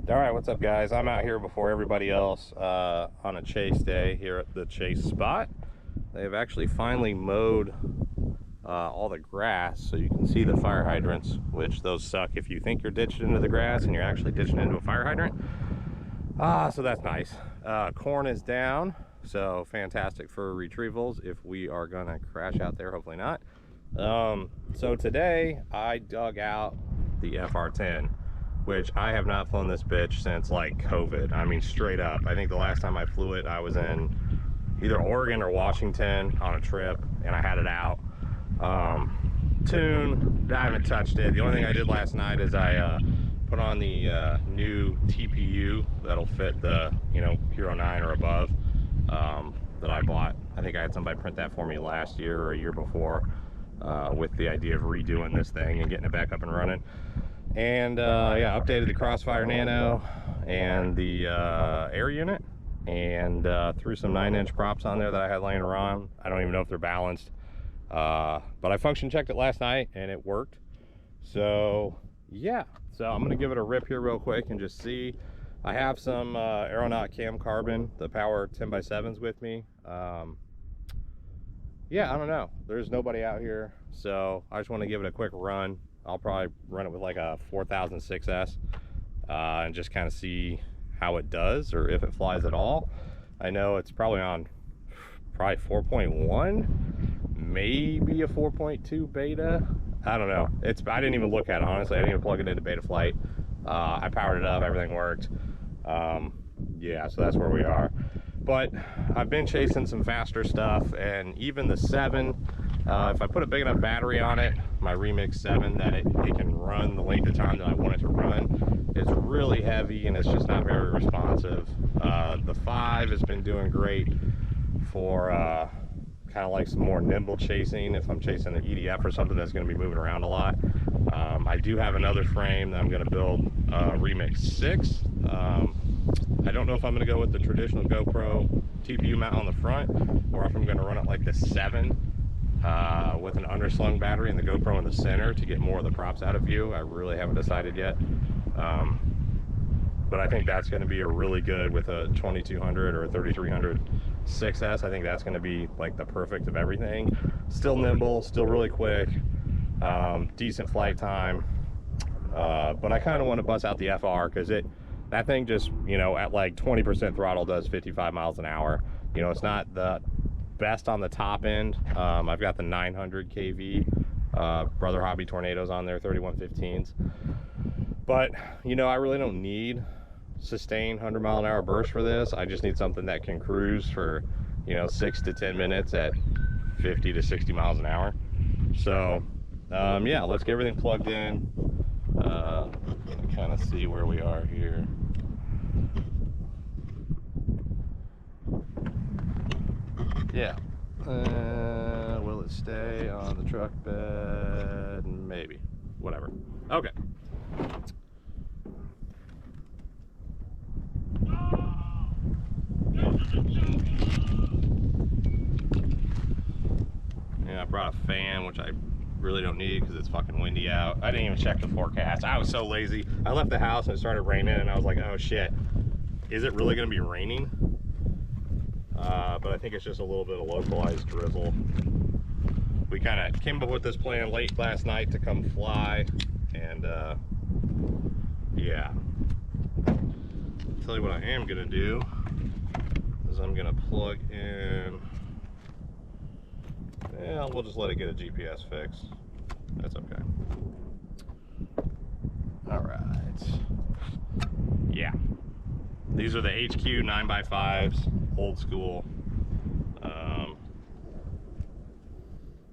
All right, what's up, guys? I'm out here before everybody else on a chase day here at the chase spot. They've actually finally mowed all the grass, so you can see the fire hydrants, which those suck if you think you're ditched into the grass and you're actually ditching into a fire hydrant. So that's nice. Corn is down, so fantastic for retrievals if we are gonna crash out there. Hopefully not. So today I dug out the FR10, which I have not flown this bitch since like COVID. I mean, straight up. I think the last time I flew it, I was in either Oregon or Washington on a trip, and I had it out. Tune, I haven't touched it. The only thing I did last night is I put on the new TPU that'll fit the, Hero 9 or above that I bought. I think I had somebody print that for me last year or a year before with the idea of redoing this thing and getting it back up and running. And yeah, updated the Crossfire Nano and the air unit, and threw some 9-inch props on there that I had laying around. I don't even know if they're balanced, but I function checked it last night and it worked. So yeah, so I'm gonna give it a rip here real quick and just see. I have some Aeronaut Cam Carbon, the Power 10x7s with me. Yeah, I don't know, there's nobody out here, so I just want to give it a quick run. I'll probably run it with like a 4006S and just kind of see how it does, or if it flies at all. I know it's probably on 4.1, maybe a 4.2 beta. I don't know. I didn't even look at it, honestly. I didn't even plug it into beta flight. I powered it up, everything worked. Yeah, so that's where we are. But I've been chasing some faster stuff, and even the 7, if I put a big enough battery on it, my Remix 7, that it can run the length of time that I want it to run, it's really heavy and it's just not very responsive. The 5 has been doing great for kind of like some more nimble chasing if I'm chasing an EDF or something that's going to be moving around a lot. I do have another frame that I'm going to build, Remix 6. I don't know if I'm going to go with the traditional GoPro TPU mount on the front, or if I'm going to run it like the 7 with an underslung battery and the GoPro in the center to get more of the props out of view. I really haven't decided yet. But I think that's going to be a really good with a 2200 or a 3300 6S. I think that's going to be like the perfect of everything. Still nimble, still really quick, decent flight time. But I kind of want to bust out the FR because that thing just, at like 20% throttle does 55 miles an hour. It's not the best on the top end. I've got the 900 kV Brother Hobby Tornadoes on there, 3115s. But, I really don't need sustained 100-mile-an-hour burst for this. I just need something that can cruise for, 6 to 10 minutes at 50 to 60 miles an hour. So, yeah, let's get everything plugged in. Kind of see where we are here. Yeah. Will it stay on the truck bed? Maybe. Whatever. Okay. Yeah, I brought a fan, which I really don't need because it's fucking windy out. I didn't even check the forecast. I was so lazy. I left the house and it started raining, and I was like, oh shit, is it really going to be raining? But I think it's just a little bit of localized drizzle. We kind of came up with this plan late last night to come fly, and yeah. Tell you what I am going to do is I'm going to plug in. Yeah, we'll just let it get a GPS fix. That's okay. All right. Yeah. These are the HQ 9x5s, old school.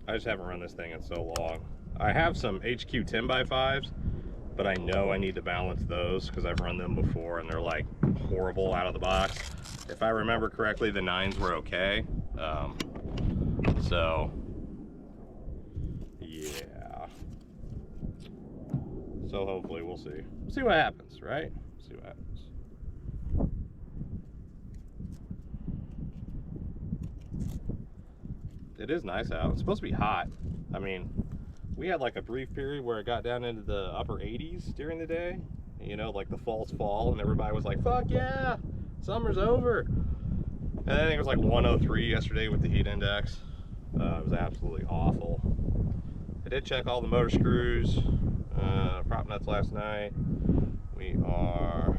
I just haven't run this thing in so long. I have some HQ 10x5s, but I know I need to balance those because I've run them before and they're like horrible out of the box. If I remember correctly, the 9s were okay. So yeah, so hopefully we'll see what happens, right? See what happens. It is nice out. It's supposed to be hot. I mean, we had like a brief period where it got down into the upper 80s during the day, you know, like the false fall, and everybody was like, fuck yeah, summer's over. And I think it was like 103 yesterday with the heat index. It was absolutely awful. I did check all the motor screws, prop nuts last night. We are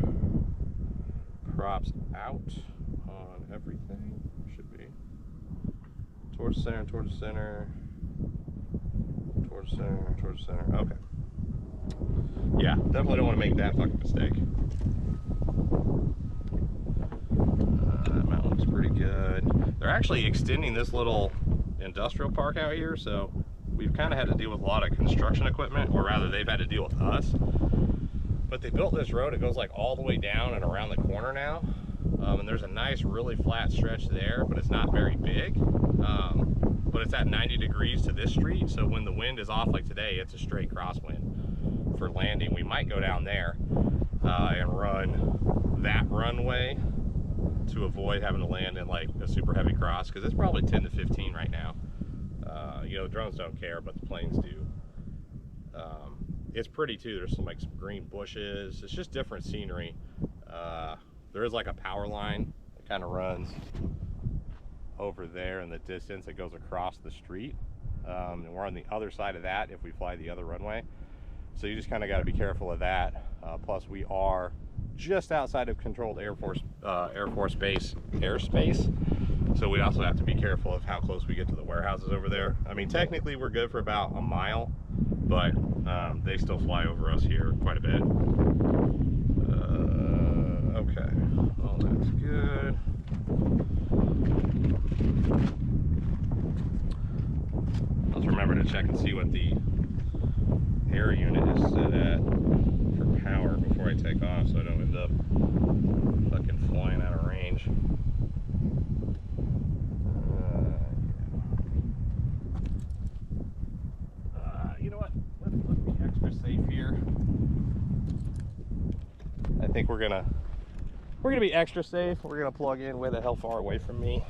props out on everything. Should be towards the center, towards the center, towards the center, towards the center. Okay. Yeah, definitely don't want to make that fucking mistake. That mountain looks pretty good. They're actually extending this little industrial park out here, so we've kind of had to deal with a lot of construction equipment, or rather they've had to deal with us. But they built this road, it goes like all the way down and around the corner now. And there's a nice really flat stretch there, but it's not very big. But it's at 90 degrees to this street, so when the wind is off like today, it's a straight crosswind for landing. We might go down there and run that runway to avoid having to land in like a super heavy cross, because it's probably 10 to 15 right now. You know, drones don't care, but the planes do. It's pretty too. There's some green bushes. It's just different scenery. There is like a power line that kind of runs over there in the distance. It goes across the street, and we're on the other side of that if we fly the other runway. So you just kind of got to be careful of that. Plus, we are just outside of controlled Air Force Base airspace. So we also have to be careful of how close we get to the warehouses over there. I mean, technically we're good for about a mile, but they still fly over us here quite a bit. Okay, well, that's good. Let's remember to check and see what the air unit is set at for power before I take off, so I don't end up fucking flying out of range. You know what? Let's be extra safe here. I think we're gonna be extra safe. We're gonna plug in way the hell far away from me.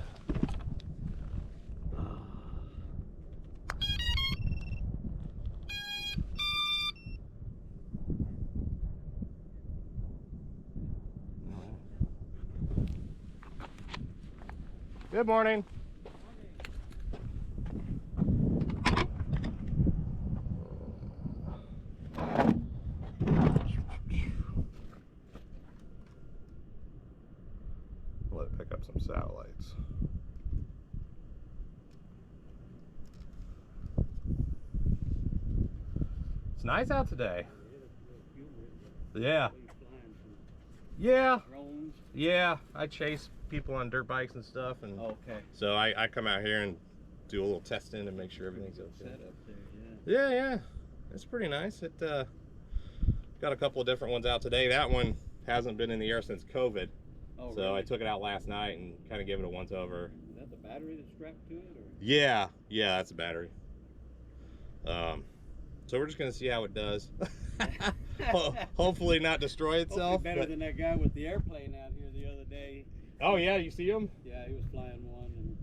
Good morning. Let it pick up some satellites. It's nice out today. Yeah. Yeah. Yeah. I chase people on dirt bikes and stuff, and so I come out here and do a little testing and make sure everything's okay. Yeah, it's pretty nice. It got a couple of different ones out today. That one hasn't been in the air since COVID. Oh, so really? I took it out last night and kind of gave it a once over. Is that the battery that's strapped to it? Or? Yeah, that's a battery. So we're just gonna see how it does. Hopefully not destroy itself. Hopefully better than that guy with the airplane out here the other day. Oh yeah, you see him? Yeah, he was flying one, and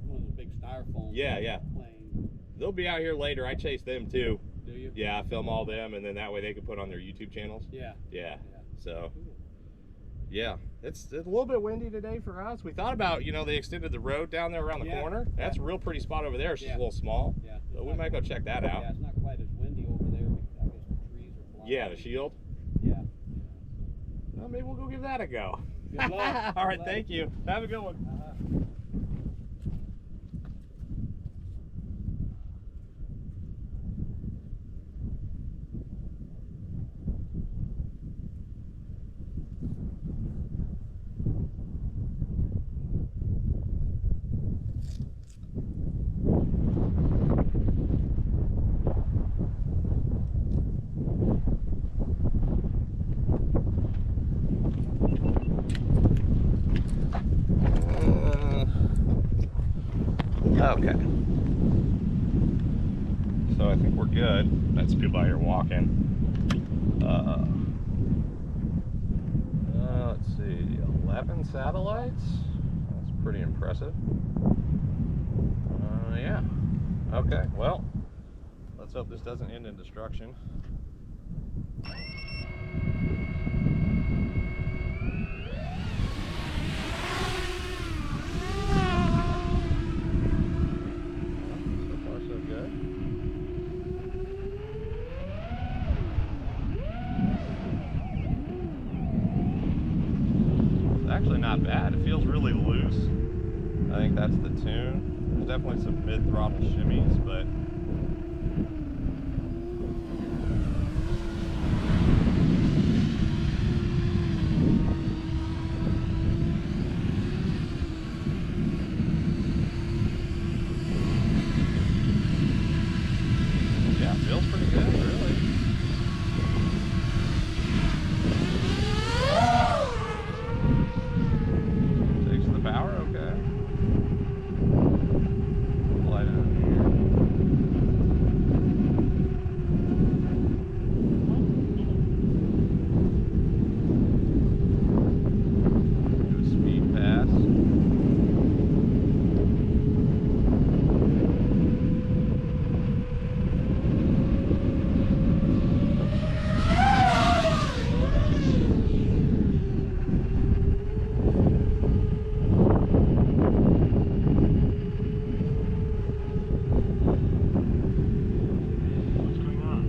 one of the big styrofoam. Yeah. Plane. They'll be out here later. I chase them too. Do you? Yeah, I film all them, and then that way they can put on their YouTube channels. Yeah. So, yeah, it's a little bit windy today for us. We thought about, you know, they extended the road down there around the corner. That's a real pretty spot over there. It's just a little small. Yeah. So we might go check that out. Yeah, it's not quite as windy over there because I guess the trees are blocking. Yeah, the shield. Yeah. Well, maybe we'll go give that a go. Good luck. All right, thank you. Have a good one. Okay. So I think we're good. That's people out here walking. Let's see, 11 satellites. That's pretty impressive. Yeah. Okay, well, let's hope this doesn't end in destruction. actually not bad. It feels really loose. I think that's the tune. There's definitely some mid-throttle shimmies, but yeah, it feels pretty good, really. Takes the power, okay. Light on here. Do a speed pass. What's going on?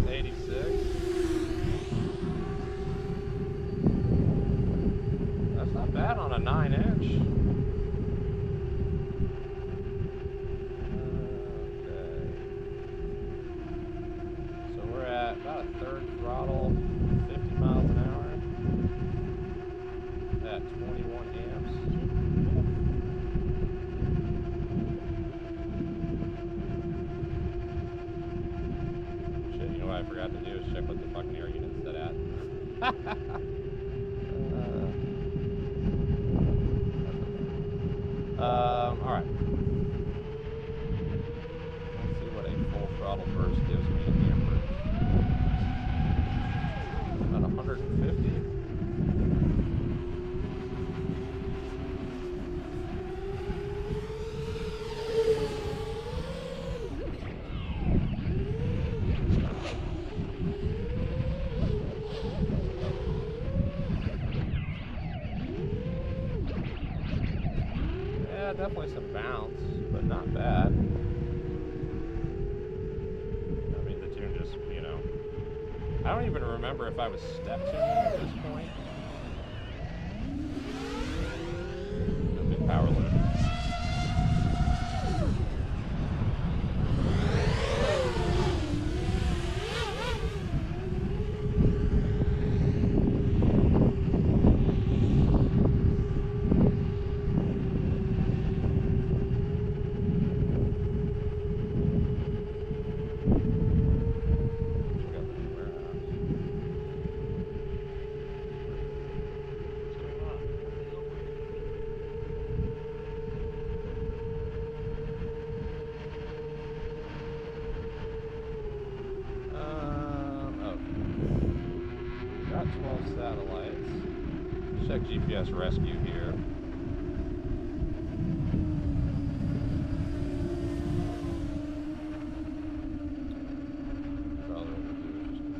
86. That's not bad on a 9-inch. Okay. So we're at about a third throttle, 50 miles an hour. At 21 amps. Shit, you know what I forgot to do is check what the fucking air unit's set at. Alright. Let's see what a full throttle burst gives me in amperage. About 150. Yeah, definitely some bounce, but not bad. I mean, the tune just, you know, I don't even remember if I was step tuning at this point. No big power load. Got 12 satellites. Check GPS rescue here. Probably what we'll do is just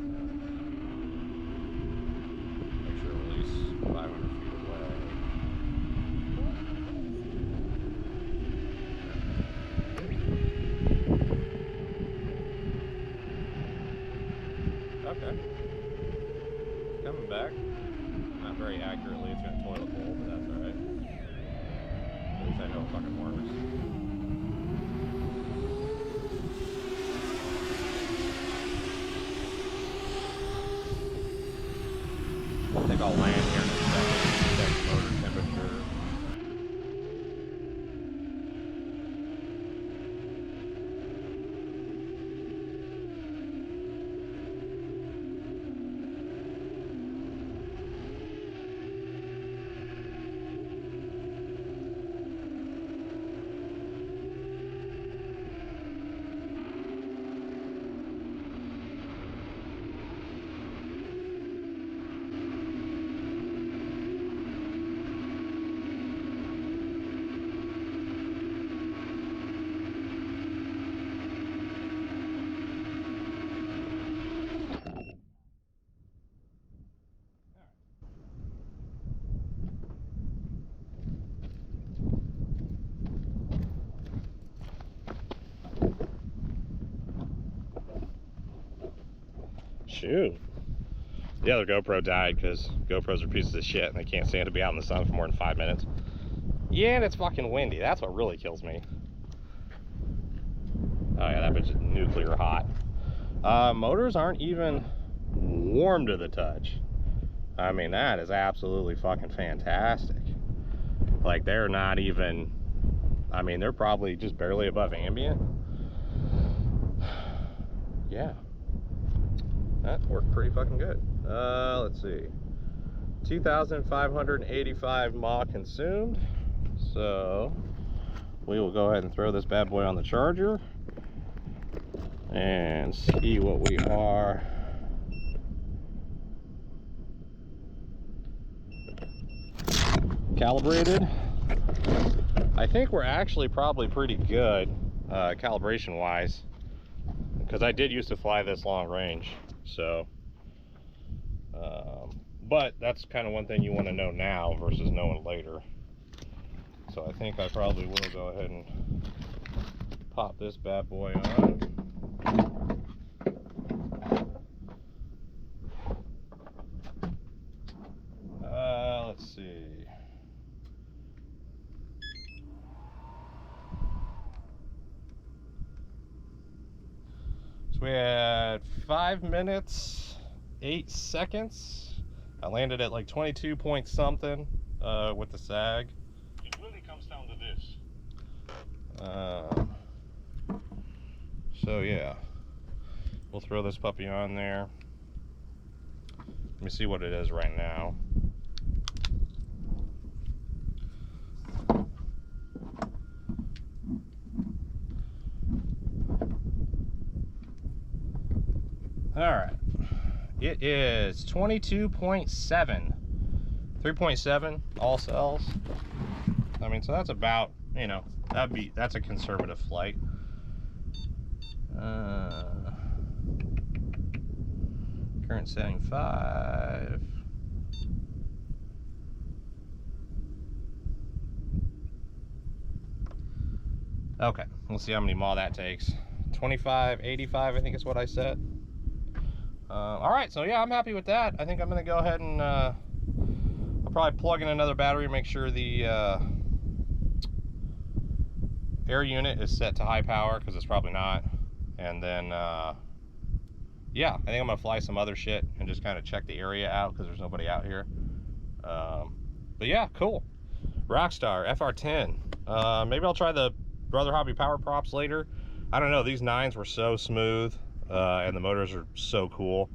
make sure to release 500 feet away. Okay. Coming back. Not very accurately, it's in a toilet bowl, but that's alright. At least I know it fucking works. I think I'll land here in a second, check motor temperature. shoot. The other GoPro died because GoPros are pieces of shit and they can't stand to be out in the sun for more than 5 minutes. Yeah, and it's fucking windy. That's what really kills me. Oh yeah, that bitch is nuclear hot. Motors aren't even warm to the touch. I mean, that is absolutely fucking fantastic. Like, they're not even, I mean, they're probably just barely above ambient. Yeah. That worked pretty fucking good. Let's see. 2,585 mAh consumed. So we will go ahead and throw this bad boy on the charger and see what we are. Calibrated. I think we're actually probably pretty good calibration wise, because I did used to fly this long range. So but that's kind of one thing you want to know now versus knowing later. So I think I probably will go ahead and pop this bad boy on. Let's see. So we had 5 minutes, 8 seconds. I landed at like 22 point something with the sag. It really comes down to this. So yeah, we'll throw this puppy on there. Let me see what it is right now. All right, it is 22.7, 3.7 all cells. I mean, so that's about, you know, that's a conservative flight. Current setting 5. Okay, we'll see how many mAh that takes. 25.85, I think is what I said. All right, so yeah, I'm happy with that. I think I'm gonna go ahead and I'll probably plug in another battery, make sure the air unit is set to high power, because it's probably not. And then yeah, I think I'm gonna fly some other shit and just kind of check the area out, because there's nobody out here. But yeah, cool. Rockstar FR10. Maybe I'll try the Brother Hobby power props later. I don't know, these 9s were so smooth and the motors are so cool.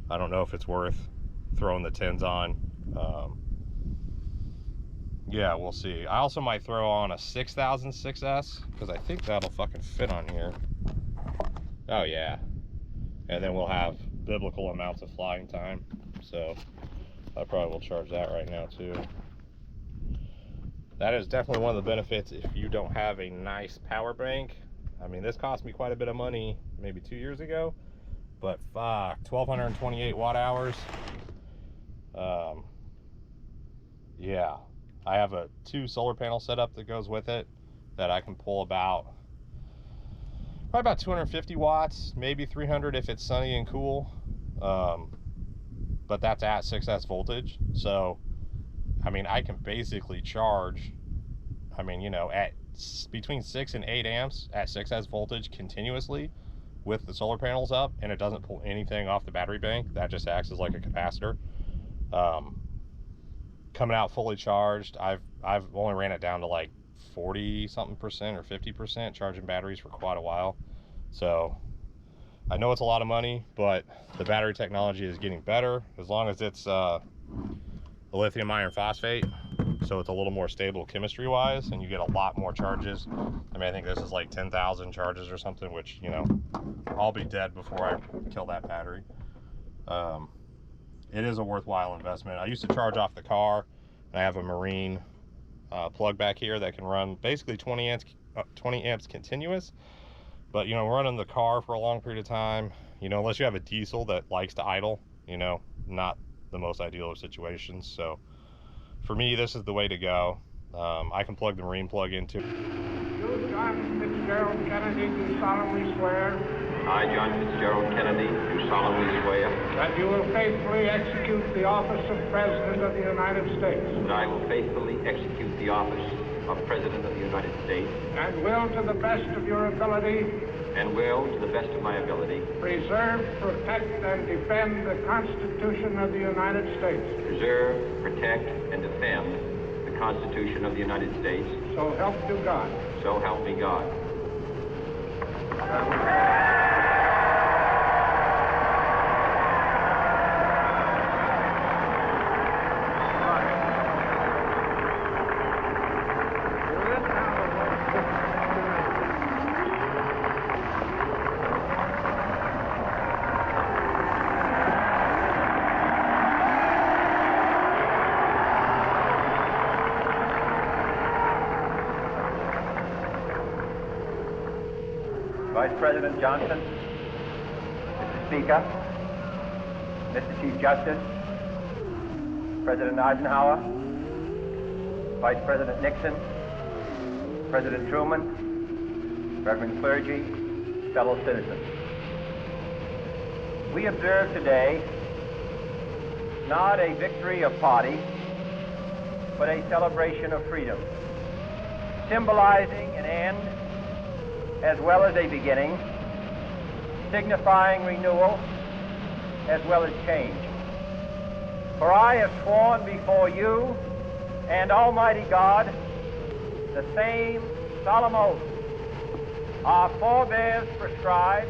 I don't know if it's worth throwing the 10s on. Yeah, we'll see. I also might throw on a 6000 6S, because I think that'll fucking fit on here. Oh yeah. And then we'll have biblical amounts of flying time. So I probably will charge that right now too. That is definitely one of the benefits if you don't have a nice power bank. I mean, this cost me quite a bit of money maybe 2 years ago, but fuck, 1,228 watt hours. Yeah, I have a 2 solar panel setup that goes with it that I can pull probably about 250 watts, maybe 300 if it's sunny and cool. But that's at 6S voltage. So, I mean, I can basically charge, I mean, you know, at between 6 and 8 amps at 6S voltage continuously with the solar panels up, and it doesn't pull anything off the battery bank. That just acts as like a capacitor. Coming out fully charged, I've only ran it down to like 40 something percent or 50% charging batteries for quite a while. So I know it's a lot of money, but the battery technology is getting better as long as it's a lithium iron phosphate, so it's a little more stable chemistry wise, and you get a lot more charges. I mean, I think this is like 10,000 charges or something, which, you know, I'll be dead before I kill that battery. It is a worthwhile investment. I used to charge off the car, and I have a marine plug back here that can run basically 20 amps continuous. But, you know, running the car for a long period of time, you know, unless you have a diesel that likes to idle, you know, not the most ideal of situations. So for me, this is the way to go. I can plug the marine plug into. You, John Fitzgerald Kennedy, do solemnly swear I, John Fitzgerald Kennedy, do solemnly swear that you will faithfully execute the office of President of the United States that I will faithfully execute the office of President of the United States and will, to the best of your ability, to the best of my ability, preserve, protect, and defend the Constitution of the United States. preserve, protect, and defend the Constitution of the United States. So help you God. So help me God. Vice President Johnson, Mr. Speaker, Mr. Chief Justice, President Eisenhower, Vice President Nixon, President Truman, Reverend clergy, fellow citizens. We observe today not a victory of party, but a celebration of freedom, symbolizing an end as well as a beginning, signifying renewal as well as change. For I have sworn before you and Almighty God the same solemn oath our forebears prescribed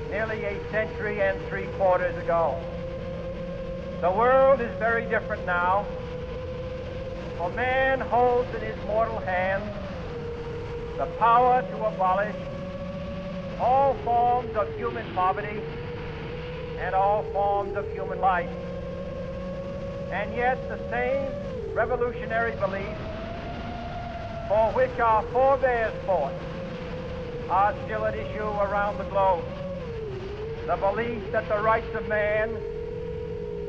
nearly a century and 3/4 ago. The world is very different now, for man holds in his mortal hands the power to abolish all forms of human poverty and all forms of human life. And yet the same revolutionary beliefs for which our forebears fought are still at issue around the globe. The belief that the rights of man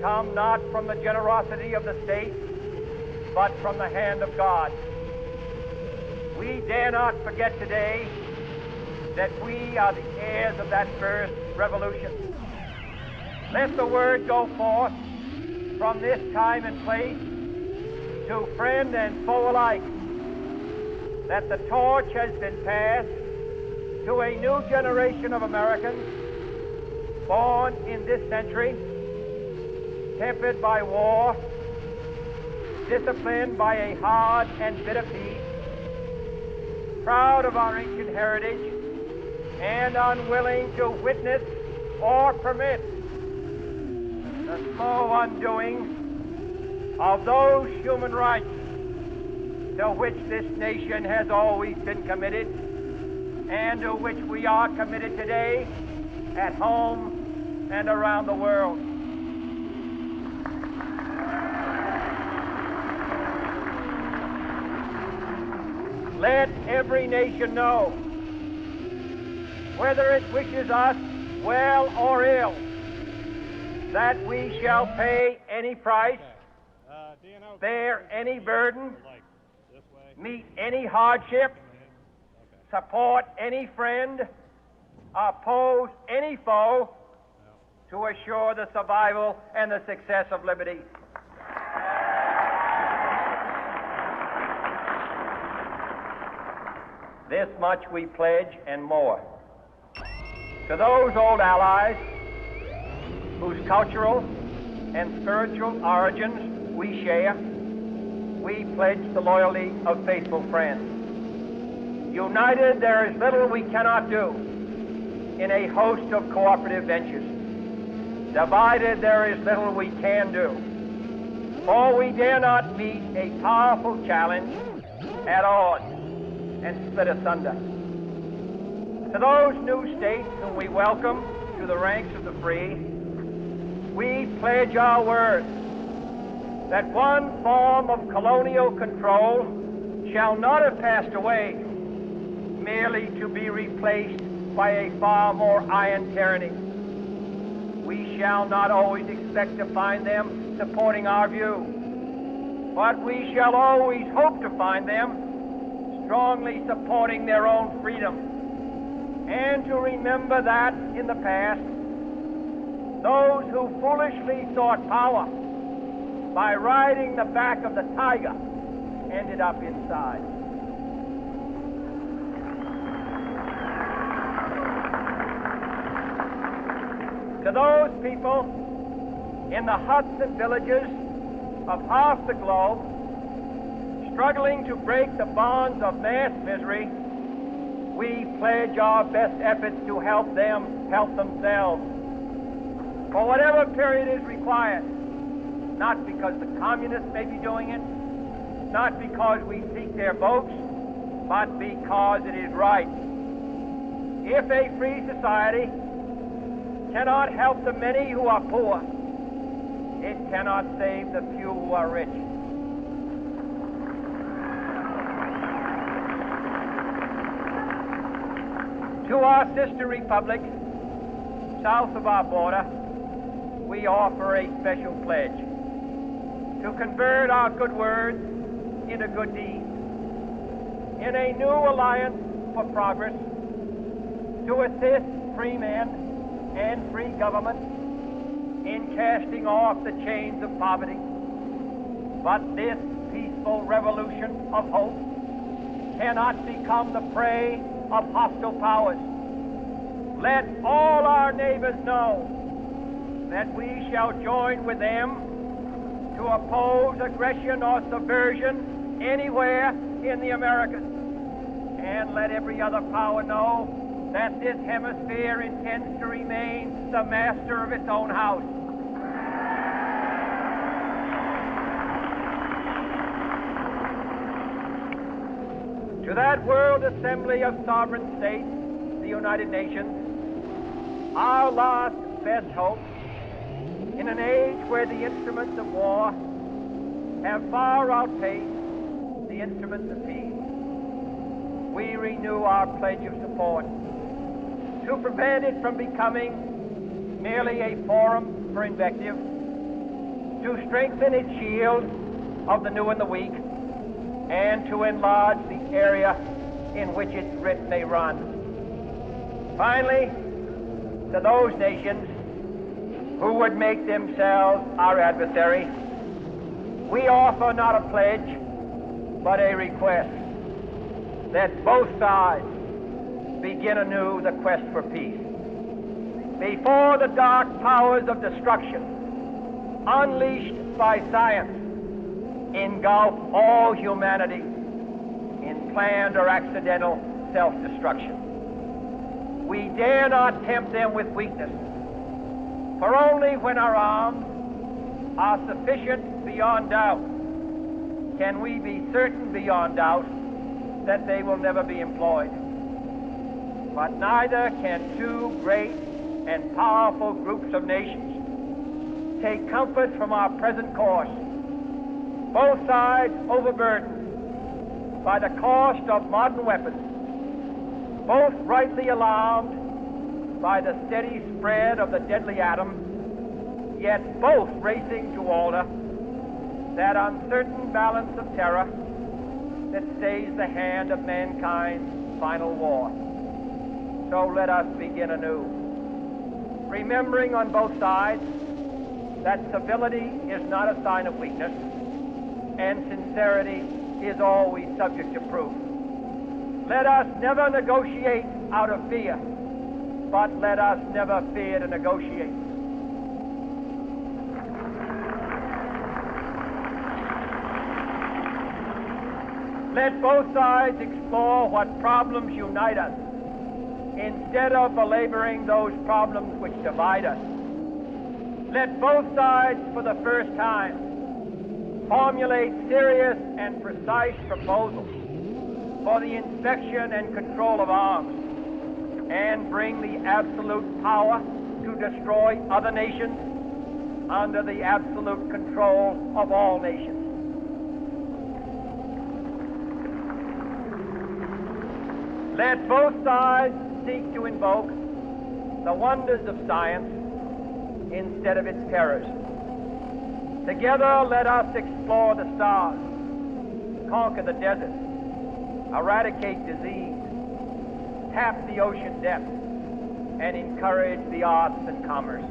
come not from the generosity of the state, but from the hand of God. We dare not forget today that we are the heirs of that first revolution. Let the word go forth from this time and place to friend and foe alike that the torch has been passed to a new generation of Americans born in this century, tempered by war, disciplined by a hard and bitter peace, proud of our ancient heritage, and unwilling to witness or permit the slow undoing of those human rights to which this nation has always been committed and to which we are committed today at home and around the world. Let every nation know, whether it wishes us well or ill, that we shall pay any price, bear any burden, meet any hardship, support any friend, oppose any foe to assure the survival and the success of liberty. This much we pledge and more. To those old allies whose cultural and spiritual origins we share, we pledge the loyalty of faithful friends. United, there is little we cannot do in a host of cooperative ventures. Divided, there is little we can do, for we dare not meet a powerful challenge at odds and split asunder. To those new states whom we welcome to the ranks of the free, we pledge our word that one form of colonial control shall not have passed away merely to be replaced by a far more iron tyranny. We shall not always expect to find them supporting our view, but we shall always hope to find them strongly supporting their own freedom. and to remember that in the past, those who foolishly sought power by riding the back of the tiger ended up inside. To those people in the huts and villages of half the globe, struggling to break the bonds of mass misery, we pledge our best efforts to help them help themselves for whatever period is required, not because the communists may be doing it, not because we seek their votes, but because it is right. If a free society cannot help the many who are poor, it cannot save the few who are rich. To our sister republic, south of our border, we offer a special pledge to convert our good words into good deeds, in a new alliance for progress, to assist free men and free government in casting off the chains of poverty. But this peaceful revolution of hope cannot become the prey of hostile powers. Let all our neighbors know that we shall join with them to oppose aggression or subversion anywhere in the Americas. And let every other power know that this hemisphere intends to remain the master of its own house. To that World Assembly of Sovereign States, the United Nations, our last best hope, in an age where the instruments of war have far outpaced the instruments of peace, we renew our pledge of support to prevent it from becoming merely a forum for invective, to strengthen its shield of the new and the weak, and to enlarge the area in which its writ may run. Finally, to those nations who would make themselves our adversary, we offer not a pledge, but a request that both sides begin anew the quest for peace. Before the dark powers of destruction, unleashed by science, engulf all humanity in planned or accidental self-destruction. We dare not tempt them with weakness, for only when our arms are sufficient beyond doubt can we be certain beyond doubt that they will never be employed. But neither can two great and powerful groups of nations take comfort from our present course, both sides overburdened by the cost of modern weapons, both rightly alarmed by the steady spread of the deadly atom, yet both racing to alter that uncertain balance of terror that stays the hand of mankind's final war. So let us begin anew, remembering on both sides that civility is not a sign of weakness, and sincerity is always subject to proof. Let us never negotiate out of fear, but let us never fear to negotiate. Let both sides explore what problems unite us, instead of belaboring those problems which divide us. Let both sides, for the first time, formulate serious and precise proposals for the inspection and control of arms, and bring the absolute power to destroy other nations under the absolute control of all nations. Let both sides seek to invoke the wonders of science instead of its terrors. Together, let us explore the stars, conquer the desert, eradicate disease, tap the ocean depths and encourage the arts and commerce.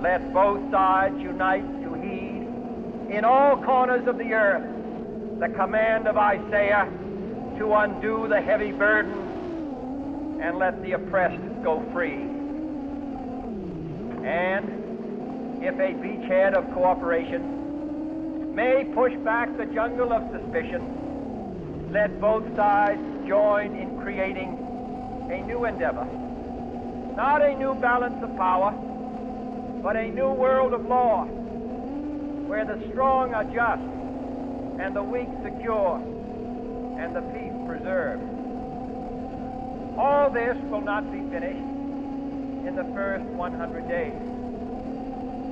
Let both sides unite to heed in all corners of the earth the command of Isaiah to undo the heavy burden and let the oppressed go free. And if a beachhead of cooperation may push back the jungle of suspicion, let both sides join in creating a new endeavor. Not a new balance of power, but a new world of law, where the strong are just, and the weak secure, and the peace preserved. All this will not be finished in the first 100 days,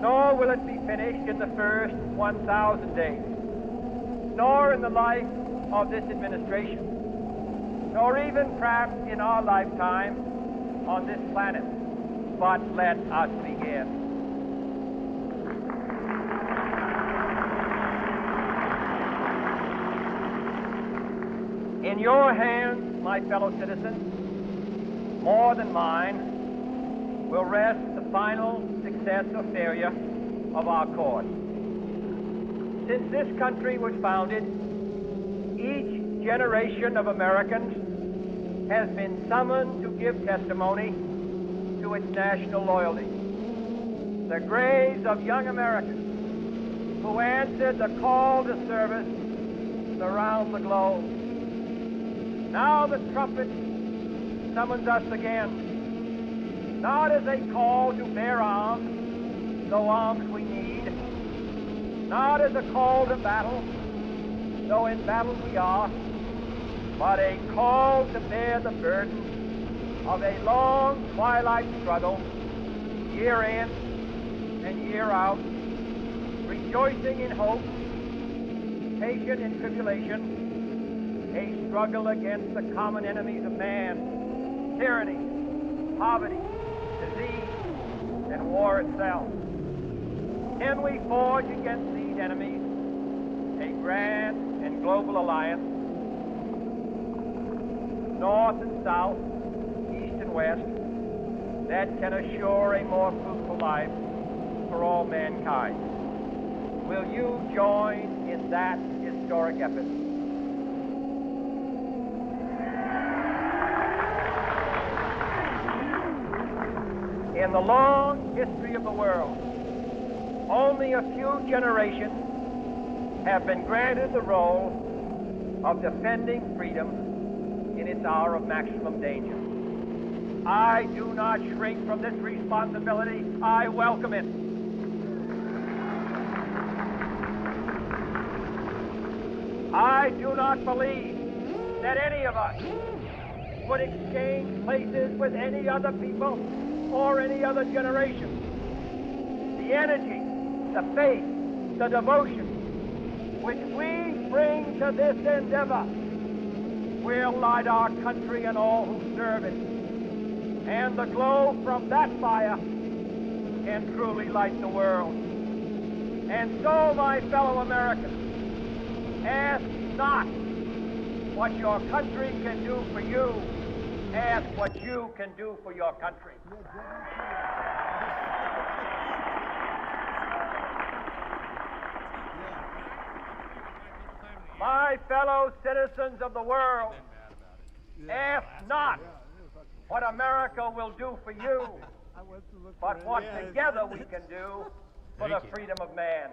nor will it be finished in the first 1,000 days, nor in the life of this administration, nor even perhaps in our lifetime on this planet. But let us begin. In your hands, my fellow citizens, more than mine, will rest the final success or failure of our cause. Since this country was founded, each generation of Americans has been summoned to give testimony to its national loyalty. The graves of young Americans who answered the call to service surround the globe. Now the trumpet summons us again, not as a call to bear arms, though arms we need, not as a call to battle, though in battle we are, but a call to bear the burden of a long twilight struggle, year in and year out, rejoicing in hope, patient in tribulation, a struggle against the common enemies of man, tyranny, poverty, disease, and war itself. Can we forge against these enemies a grand and global alliance, north and south, east and west, that can assure a more fruitful life for all mankind? Will you join in that historic effort? In the long history of the world, only a few generations have been granted the role of defending freedom in its hour of maximum danger. I do not shrink from this responsibility. I welcome it. I do not believe that any of us would exchange places with any other people or any other generation. The energy, the faith, the devotion which we bring to this endeavor will light our country and all who serve it. And the glow from that fire can truly light the world. And so, my fellow Americans, ask not what your country can do for you. Ask what you can do for your country. My fellow citizens of the world, ask not what America will do for you, but what together we can do for the freedom of man.